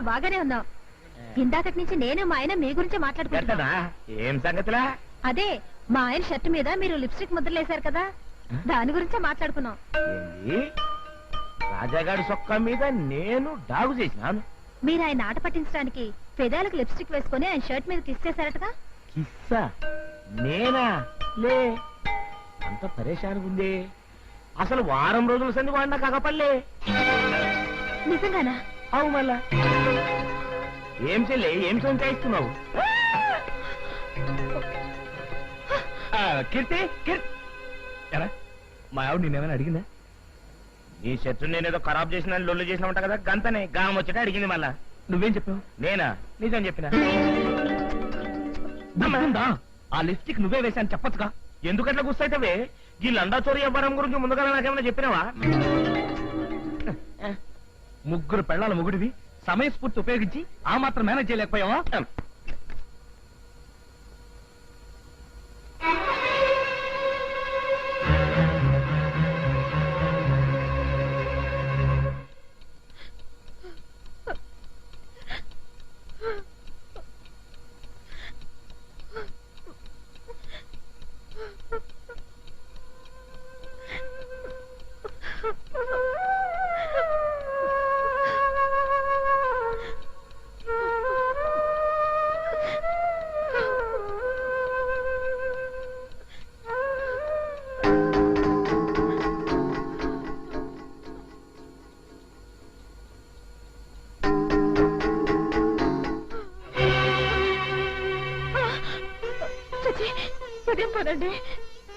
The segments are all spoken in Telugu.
బాగానే ఉన్నావు. ఇందాకటి నుంచి నేను మా ఆయన మీ గురించి మాట్లాడుకుంటున్నా. ఏం సంగతిలా? అదే మా ఆయన షర్ట్ మీద మీరు లిప్స్టిక్ ముద్రలేశారు కదా, దాని గురించే మాట్లాడుకున్నాం. రాజాగాడి సొక్క మీద నేను డాగు చేసినాను. మీరు ఆయన ఆట పట్టించడానికి పెదాలకు లిప్స్టిక్ వేసుకుని ఆయన షర్ట్ మీద కిస్సేశారటగా. కిస్సా? నేనా? లే, అంత పరేషానికి ఉంది. అసలు వారం రోజుల సంది వాడినా కాకపల్లే. నిజంగానా? అవు మళ్ళా ఏం చెల్లి, ఏం సంచాయిస్తున్నావు? కీర్తి, ఎరా మా ఆవిడ నేనేమైనా అడిగిందా? నీ షర్టు నేనేదో ఖరాబ్ చేసిన లొల్లు చేసిన ఉంటా కదా, గంతనే గాం వచ్చేట అడిగింది. మళ్ళా నువ్వేం చెప్పావు? నేనా నిజం చెప్పినా. ఆ లిప్స్టిక్ నువ్వే వేశాను చెప్పచ్చుగా. ఎందుకట్లా గుర్తయితేవే? ఈ లండా చోరీ వ్యవహారం గురించి ముందుగా నాకేమైనా చెప్పినావా? ముగ్గురు పెళ్ళాల ముగుడివి సమయస్ఫూర్తి ఉపయోగించి ఆ మాత్రం మేనేజ్ చేయలేకపోయావా?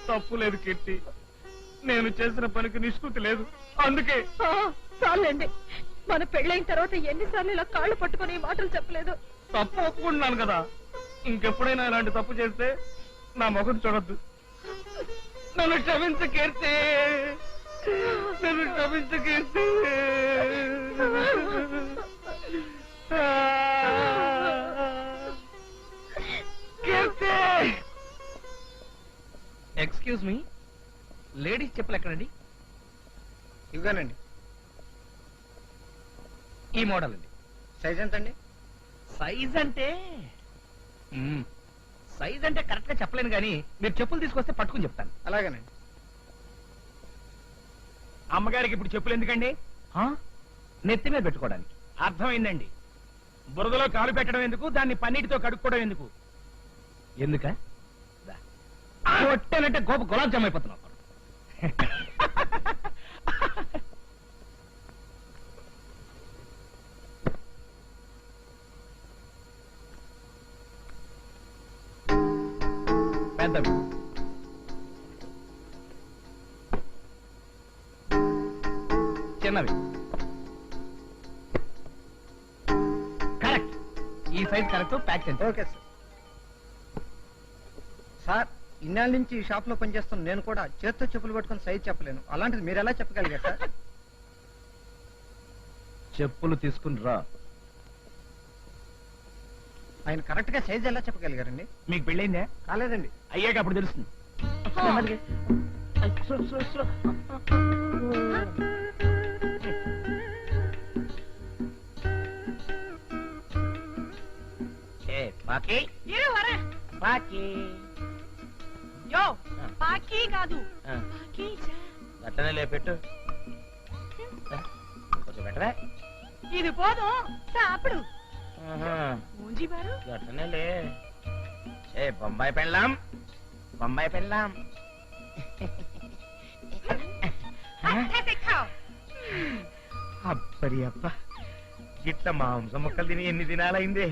తప్పు లేదు కీర్తి, నేను చేసిన పనికి నిష్కృతి లేదు. అందుకే చాలండి, మన పెళ్ళైన తర్వాత ఎన్నిసార్లు ఇలా కాళ్ళు పట్టుకుని మాటలు చెప్పలేదు. తప్పు ఒప్పుకుంటున్నాను కదా, ఇంకెప్పుడైనా ఇలాంటి తప్పు చేస్తే నా మొహం చూడొద్దు. నన్ను క్షమించు కీర్తి, నన్ను క్షమించు కీర్తి. కీర్తి, ఎక్స్క్యూజ్ మీ, లేడీస్ చెప్పులు ఎక్కడండి? ఇవ్వనండి. ఈ మోడల్ అండి. సైజ్ ఎంత అండి? సైజ్ అంటే కరెక్ట్ గా చెప్పలేను కానీ మీరు చెప్పులు తీసుకొస్తే పట్టుకుని చెప్తాను. అలాగేనండి. అమ్మగారికి ఇప్పుడు చెప్పులు ఎందుకండి? నెత్తి మీద పెట్టుకోవడానికి. అర్థమైందండి. బురదలో కాలు పెట్టడం ఎందుకు, దాన్ని పన్నీటితో కడుక్కోవడం ఎందుకు? ఎందుక కొట్టానంటే గోప గులాబ్ జామ్ అయిపోతున్నావు. పెద్దవి చిన్నవి కరెక్ట్. ఈ సైజ్ కరెక్ట్, ప్యాక్ చేయండి. Okay sir. సార్, ఇన్నాళ్ళ నుంచి ఈ షాప్ లో పనిచేస్తున్న నేను కూడా చేత్తో చెప్పులు పట్టుకుని సైజ్ చెప్పలేను. అలాంటిది మీరు ఎలా చెప్పగలిగారు సార్? చెప్పులు తీసుకుని రా. ఆయన కరెక్ట్ గా సైజ్ ఎలా చెప్పగలిగారండి? మీకు పెళ్ళైందే? కాలేదండి. అయ్యాక అప్పుడు తెలుస్తుంది. గట్టనే లేపెట్టు. కొంచెం పెట్టవే. ఇది పోదు అప్పుడు గట్టనే లే. ఏ బొంబాయి పెళ్ళాం, బొంబాయి పెళ్ళాం. అప్పడి అప్ప, గిట్ల మాంసం ముక్కలు తిని ఎన్ని దినాలైంది.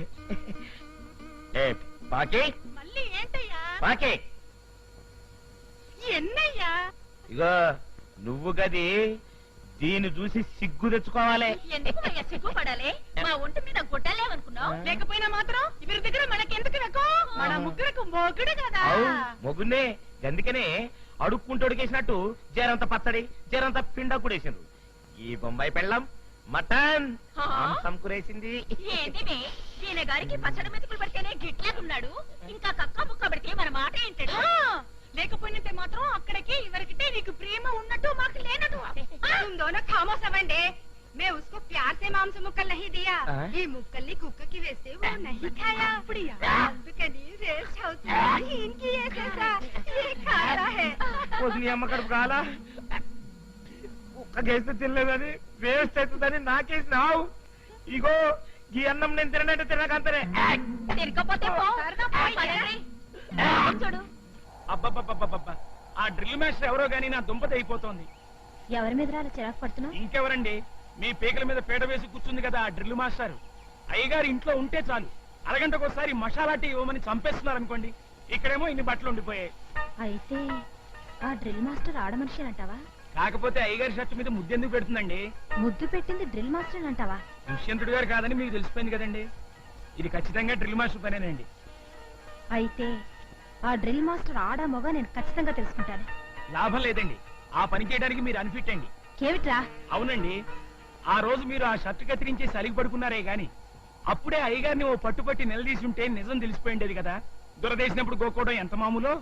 ఏ పాకి, మళ్ళీ ఏంటయ్యా? పాకి ఎన్నయ్యా? ఇగో నువ్వు గది దీన్ని చూసి సిగ్గు తెచ్చుకోవాలి. ఎందుకు సిగ్గుపడాలి? మా ఒంటి మీద గుడ్డలేమనుకున్నావు? లేకపోయినా మాత్రం ఇవరి దగ్గర మనకెందుకు రకం? మన ముగ్గురకు మొగుడు కదా. మొగున్నే, అందుకనే అడుక్కుంటూ అడిగేసినట్టు జరంత పచ్చడి జరంత పిండ కూడేసిండ్రు. ఈ బొంబాయి పెళ్ళం మటన్ మాంసం కూరేసింది. ఏంటివే, ఈయన గారికి పచ్చడి మెతుకులు పడితేనే గిట్లేకున్నాడు, ఇంకా కక్క ముక్క పడితే మన మాట ఏంటాడు? లేకపోయినంటే మాత్రం అక్కడికి ఇవరికితే నీకు ప్రేమ ఉన్నట్టు మాకు లేనట్టు. ఖామోసమండి, मैं उसको प्यार से मांस मुक्कल नहीं दिया हाँ? ये मुक्कल्ली कुక్క की वैसे वो नहीं खाया అందుకని వేస్ట్ అవుతుంది इनकी ये कैसा ये खा रहा है వదిలి అమ్మ కడుపు కాలా కుక్కకేస్తే తినలేదని వేస్ట్ అవుతుందని నాకేసినావు ఇగో ఈ అన్నం నేను తిననంటే తినకంతనే తిరగపోతే పో చూడు అబ్బబ్బబ్బబ్బబ్బ ఆ డ్రిల్ మాస్టర్ ఎవరో గానీ నా దుంపత అయిపోతోంది. ఎవరి మీద రాలు చిరాకు పడుతున్నావు? ఇంకెవరండి, మీ పీకల మీద పీట వేసి కూర్చుంది కదా ఆ డ్రిల్ మాస్టర్. అయ్యగారు ఇంట్లో ఉంటే చాలు అరగంటకోసారి మసాలా టీ ఇవ్వమని చంపేస్తున్నారు అనుకోండి. ఇక్కడేమో ఇన్ని బట్టలు ఉండిపోయాయి. అయితే ఆ డ్రిల్ మాస్టర్ ఆడమనిషి అంటావా? కాకపోతే అయ్యగారి షర్ట్ మీద ముద్దెందుకు పెడుతుందండి? ముద్దు పెట్టింది డ్రిల్ మాస్టర్ అంటావా? దుష్యంతుడు గారు కాదని మీకు తెలిసిపోయింది కదండి. ఇది ఖచ్చితంగా డ్రిల్ మాస్టర్ పనేనండి. అయితే ఆ డ్రిల్ మాస్టర్ ఆడా మొగ నేను ఖచ్చితంగా తెలుసుకుంటాను. లాభం లేదండి, ఆ పని చేయడానికి మీరు అన్ఫిట్ అండి. కేమిట్రా? అవునండి, ఆ రోజు మీరు ఆ షర్ట్ కత్తిరించి సలిగి పడుకున్నారే గాని అప్పుడే అయ్యగారిని ఓ పట్టుపట్టి నిలదీసి ఉంటే నిజం తెలిసిపోయిండేది కదా. దురదేసినప్పుడు గోకోవడం ఎంత మామూలో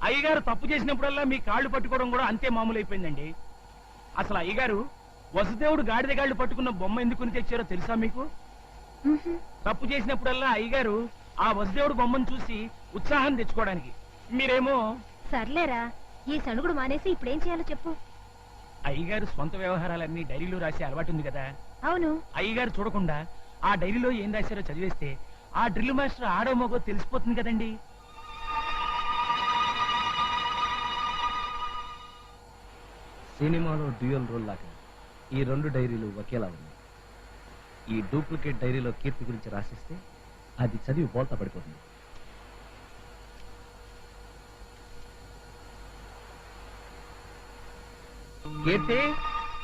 అయ్యగారు తప్పు చేసినప్పుడల్లా మీ కాళ్ళు పట్టుకోవడం కూడా అంతే మామూలు అయిపోయిందండి. అసలు అయ్యగారు వసుదేవుడు గాడిద గాళ్ళు పట్టుకున్న బొమ్మ ఎందుకుని తెచ్చారో తెలుసా మీకు? తప్పు చేసినప్పుడల్లా అయ్యగారు ఆ వసుదేవుడు బొమ్మను చూసి ఉత్సాహం తెచ్చుకోవడానికి. మీరేమో సర్లేరా, ఈ సణుగుడు మానేసి ఇప్పుడేం చేయాలో చెప్పు. అయ్యగారు స్వంత వ్యవహారాలన్నీ డైరీలో రాసే అలవాటు ఉంది కదా. అవును. అయ్యగారు చూడకుండా ఆ డైరీలో ఏం రాశారో చదివేస్తే ఆ డ్రిల్ మాస్టర్ ఆడో మగో తెలిసిపోతుంది కదండి. సినిమాలో డ్యూయల్ రోల్ లాగా ఈ రెండు డైరీలు ఒకేలా ఉన్నాయి. ఈ డూప్లికేట్ డైరీలో కీర్తి గురించి రాసిస్తే అది చదివి బోల్తా పడిపోతుంది. కీర్తి,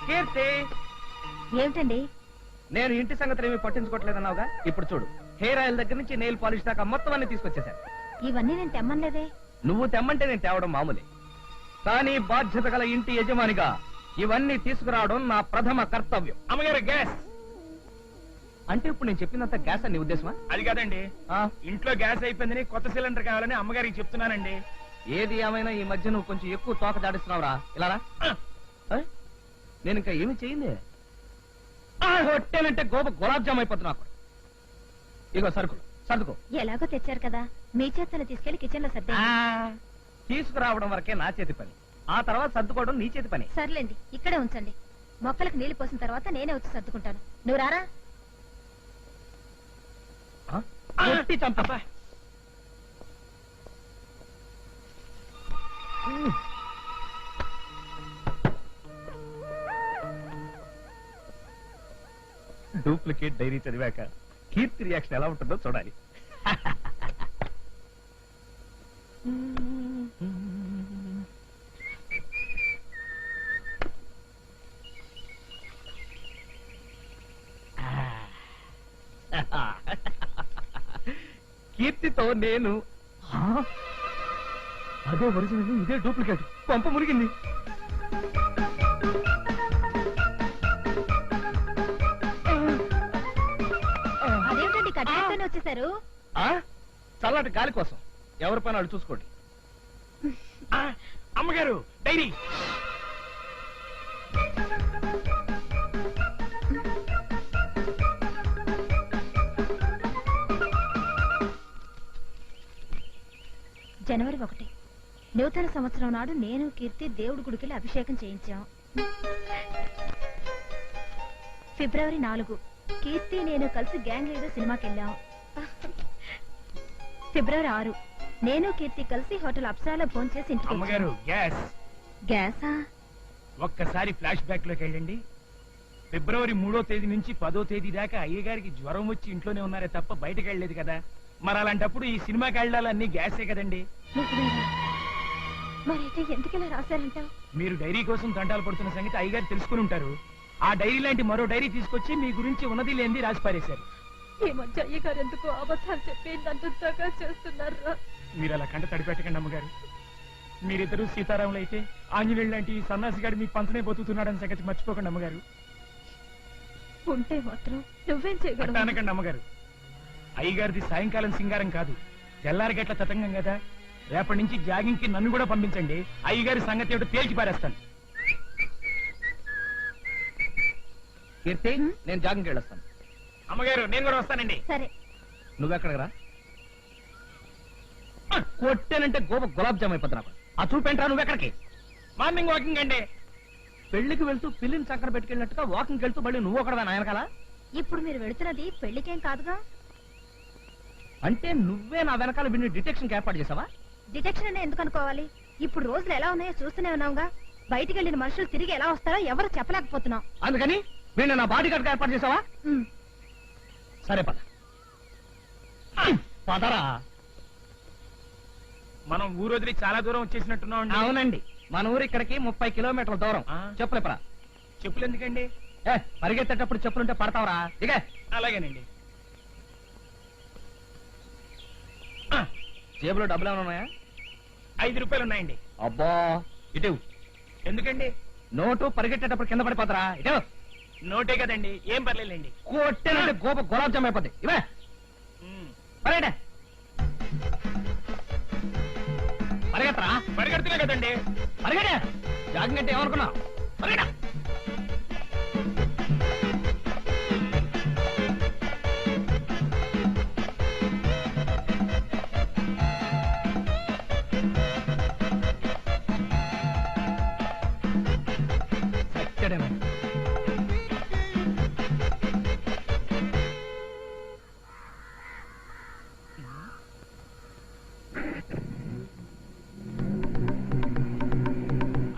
కీర్తి, ఏమిటండి? నేను ఇంటి సంగతులు ఏమీ పట్టించుకోవట్లేదన్నావుగా, ఇప్పుడు చూడు, హెయిర్ ఆయిల్ దగ్గర నుంచి నెయిల్ పాలిష్ దాకా మొత్తం అన్ని తీసుకొచ్చేసాను. ఇవన్నీ నేను తెమ్మనలేదే. నువ్వు తెమ్మంటే నేను తేవడం మామూలే, కానీ బాధ్యత గల ఇంటి యజమానిగా ఇవన్నీ తీసుకురావడం నా ప్రథమ కర్తవ్యం. అమ్మగారు గ్యాస్ అంటే ఇప్పుడు నేను చెప్పినంత గ్యాస్ అని నీ ఉద్దేశమా? అది కాదండి, ఇంట్లో గ్యాస్ అయిపోయిందని కొత్త సిలిండర్ కావాలని అమ్మగారికి చెప్తున్నానండి. ఏది ఏమైనా ఈ మధ్య నువ్వు కొంచెం ఎక్కువ తోక దాడిస్తున్నావురా. ఇలా నేను ఇంకా ఏమి చేయింది హొట్టేనంటే గులాబ్ జామ్ అయిపోతున్నా. ఇగో సరుకులు సర్దుకో. ఎలాగో తెచ్చారు కదా, మీ చేతను తీసుకెళ్లి కిచెన్ లో సర్దే. తీసుకురావడం వరకే నా చేతి పని, ఆ తర్వాత సర్దుకోవడం నీ చేతి పని. సర్లేండి, ఇక్కడే ఉంచండి. మొక్కలకు నీళ్లు పోసిన తర్వాత నేనే వచ్చి సర్దుకుంటాను. నువ్వు రారా. కొట్టి చంపా. డూప్లికేట్ డైరీ చదివాక కీర్తి రియాక్షన్ ఎలా ఉంటుందో చూడాలి. కీర్తితో నేను అదే ఒరిజినల్, ఇదే డూప్లికేట్. పంప మురిగింది. అదేమిటండి కట్టేస్తూనే వచ్చేసారు? చల్లటి గాలి కోసం ఎవరి పని వాళ్ళు చూసుకోండి. అమ్మగారు డైరీ. జనవరి 1 నూతన సంవత్సరం నాడు నేను కీర్తి దేవుడి గుడికి అభిషేకం చేయించాం. ఫిబ్రవరి 4 కీర్తి నేను కలిసి గ్యాంగ్ లీడర్ సినిమాకి వెళ్ళాం. ఫిబ్రవరి 6 నేను కీర్తి కలిసి హోటల్ అప్సరాలో ఫోన్ చేసి ఇంటికి. అమ్మగారు గ్యాస్. గ్యాసా? ఒక్కసారి ఫ్లాష్ బ్యాక్ లోకి వెళ్ళండి. ఫిబ్రవరి 3వ తేదీ నుంచి 10వ తేదీ దాకా అయ్యగారికి జ్వరం వచ్చి ఇంట్లోనే ఉన్నారే తప్ప బయటకు వెళ్ళలేదు కదా. మరి అలాంటప్పుడు ఈ సినిమాకి వెళ్ళాలన్నీ గ్యాసే కదండి. మరైతే ఎందుకలా రాశారంటావు? మీరు డైరీ కోసం తంటాలు పడుతున్న సంగతి అయ్యగారు తెలుసుకుని ఉంటారు. ఆ డైరీ లాంటి మరో డైరీ తీసుకొచ్చి మీ గురించి ఉన్నది లేనిది రాసి పారేశారు. ఈ మధ్య అయ్యగారు ఎందుకు అబద్ధాలు చెప్పి నన్ను దగా చేస్తున్నారు? మీరు అలా కంట తడిపెట్టకండి అమ్మగారు. మీరిద్దరూ సీతారాములు అయితే ఆంజనేయుడు లాంటి సన్నాసిగాడు మీ పంచనే బతుకుతున్నాడని సంగతి మర్చిపోకండి అమ్మగారు. ఉంటే మాత్రం నువ్వేం చేయగలవు? అనకండి అమ్మగారు. అయ్యగారిది సాయంకాలం సింగారం కాదు, తెల్లారి గట్ల తతంగం కదా. రేపటి నుంచి జాగింగ్ కి నన్ను కూడా పంపించండి. అయ్యగారి సంగతి ఏమిటో తేల్చి పారేస్తాను. కీర్తి నేను జాగింగ్కి వెళ్ళొస్తాను. అమ్మగారు నేను కూడా వస్తానండి. సరే. నువ్వెక్కడికి రా? కొట్టేనంటే గులాబ్ జామ్ అయిపోతున్నా. ఆ చూపేంట్రా నువ్వెక్కడికి? మార్నింగ్ వాకింగ్ అండి. పెళ్లికి వెళ్తూ పిల్లిని చక్కర పెట్టుకెళ్ళినట్టుగా వాకింగ్ వెళ్తూ మళ్ళీ నువ్వు ఒకడదా నాయనకాల? ఇప్పుడు మీరు వెళుతున్నది పెళ్లికేం కాదుగా. అంటే నువ్వే నా వెనకాల విని డిటెక్షన్ ఏర్పాటు చేసావా? డిటెక్షన్ అనే ఎందుకు అనుకోవాలి? ఇప్పుడు రోజులు ఎలా ఉన్నాయో చూస్తూనే ఉన్నావుగా. బయటికి వెళ్ళిన మనుషులు తిరిగి ఎలా వస్తారో ఎవరు చెప్పలేకపోతున్నాం. అందుకని వీళ్ళు నా బాడీ గార్డ్ ఏర్పాటు చేసావా? సరే పద. పదరా. మనం ఊరు వదిలి చాలా దూరం వచ్చేసినట్టున్నాం. అవునండి, మన ఊరు ఇక్కడికి 30 కిలోమీటర్ల దూరం. చెప్పులేపరా. చెప్పులు ఎందుకండి? పరిగెత్తేటప్పుడు చెప్పులుంటే పడతావరా? ఇక అలాగేనండి. జేబులో డబ్బులు ఏమైనా ఉన్నాయా? 5 రూపాయలు ఉన్నాయండి. అబ్బా ఇటు. ఎందుకండి? నోటు పరిగెట్టేటప్పుడు కింద పడిపోతారా? ఇటు. నోటే కదండి, ఏం పర్లేదండి. కొట్టేనంటే గులాబ్ జామ్ అయిపోద్ది. ఇవే పరిగెట్ట. పరిగెత్తరా. పరిగెడుతున్నా కదండి. పరిగెట. జాగింగ్ అంటే ఏమనుకున్నావు? పరిగెట.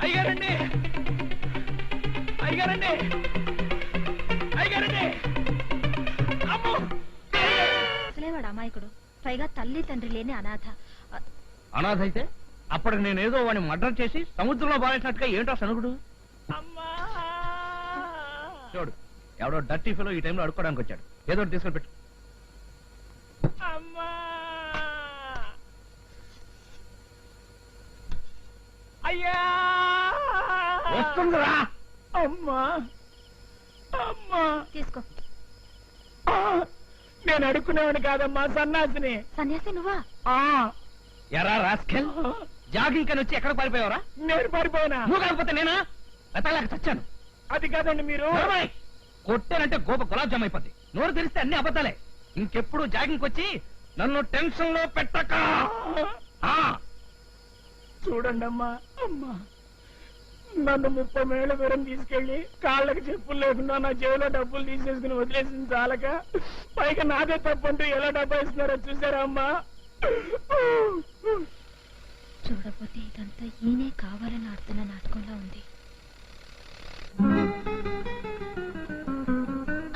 అయ్యారండి, అయ్యారండి, అయ్యారండి. అమ్మో! అసలేవాడు అమాయకుడు, పైగా తల్లి తండ్రి లేని అనాథ. అనాథ అయితే అప్పటికి నేనేదో వాడిని మర్డర్ చేసి సముద్రంలో బారేసినట్టుగా ఏంటో సనుగుడు. అమ్మా! చూడు, ఎవడో డర్టీ ఫెలో ఈ టైంలో అడుక్కోవడానికి వచ్చాడు. ఏదో ఒకటి తీసుకొని పెట్టు. అమ్మా! అయ్యా! వస్తుందిరా. అమ్మా! అమ్మా! తీసుకో. నేను అడుక్కునేవాడిని కాదమ్మా, సన్నాసిని. సన్యాసి నువ్వా? ఎరా రాస్కెల్, జాగింగ్ కని వచ్చి ఎక్కడ పారిపోయావరా? నేను పారిపోయినా? నువ్వు కాకపోతే నేనా? వెతలేక చచ్చాను. అది కాదండి మీరు. కొట్టానంటే గులాబ్ జామ్ అయిపోద్ది. నోరు తెరిస్తే అన్ని అబద్ధాలే. ఇంకెప్పుడు జాగింగ్ వచ్చి నన్ను టెన్షన్ లో పెట్టక. చూడండి అమ్మా, అమ్మా నన్ను 30 మైళ్ళ దూరం తీసుకెళ్లి కాళ్ళకి చెప్పులు లేకుండా నా చెవిలో డబ్బులు తీసేసుకుని వదిలేసింది చాలక, పైగా నాదే తప్పంటూ ఎలా డబ్బా ఇస్తున్నారో చూసారా అమ్మా? చూడబోతే ఇదంతా ఈయనే కావాలని ఆడుతున్న నాటకంలా ఉంది.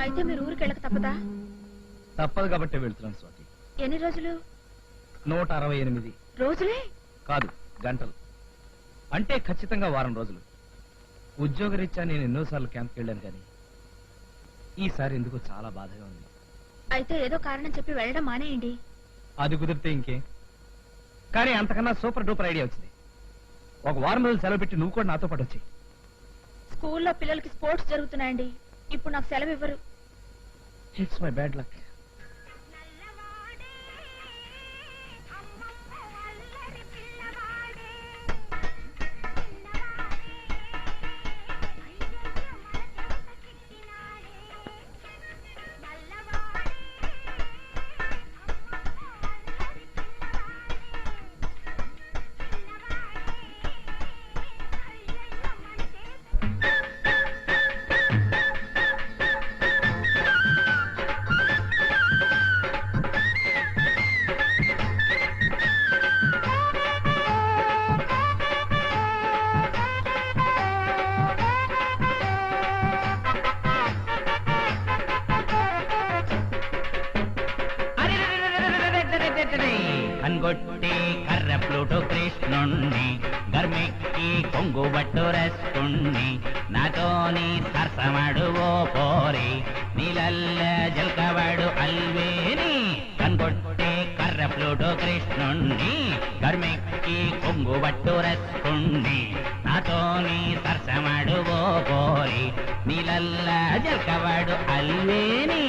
అయితే మీరు ఊరికి వెళ్ళక తప్పదా? తప్పదు కాబట్టి వెళ్తున్నాను స్వాతి. ఎన్ని రోజులు? 168 రోజులే కాదు, గంటలు. అంటే ఖచ్చితంగా వారం రోజులు. ఉద్యోగరీత్యా నేను ఎన్నోసార్లు క్యాంప్కి వెళ్ళాను, కానీ ఈసారి ఎందుకో చాలా బాధగా ఉంది. అయితే ఏదో కారణం చెప్పి వెళ్ళడం మానేయండి. అది కుదిరితే ఇంకే, కానీ అంతకన్నా సూపర్ డూపర్ ఐడియా వచ్చింది. ఒక వారం రోజులు సెలవు పెట్టి నువ్వు కూడా నాతో పాటు వచ్చి. స్కూల్లో పిల్లలకి స్పోర్ట్స్ జరుగుతున్నాయండి, ఇప్పుడు నాకు సెలవు ఇవ్వరు. It's my bad luck. కన్గొట్టి కర్ర ప్లూటో కృష్ణుణ్ణి గర్మెక్కి కొంగు బట్టు రస్తుణ్ణి నాతోని సరసమడు ఓ పోరి నీలల్ల జల్కవాడు అల్వేని కన్గొట్టి కర్ర ప్లూటో కృష్ణుణ్ణి గర్మెక్కి కొంగు బట్టు రస్తుణ్ణి నాతోని సరసమడు ఓ పోరి నీలల్ల జల్కవాడు అల్వేని.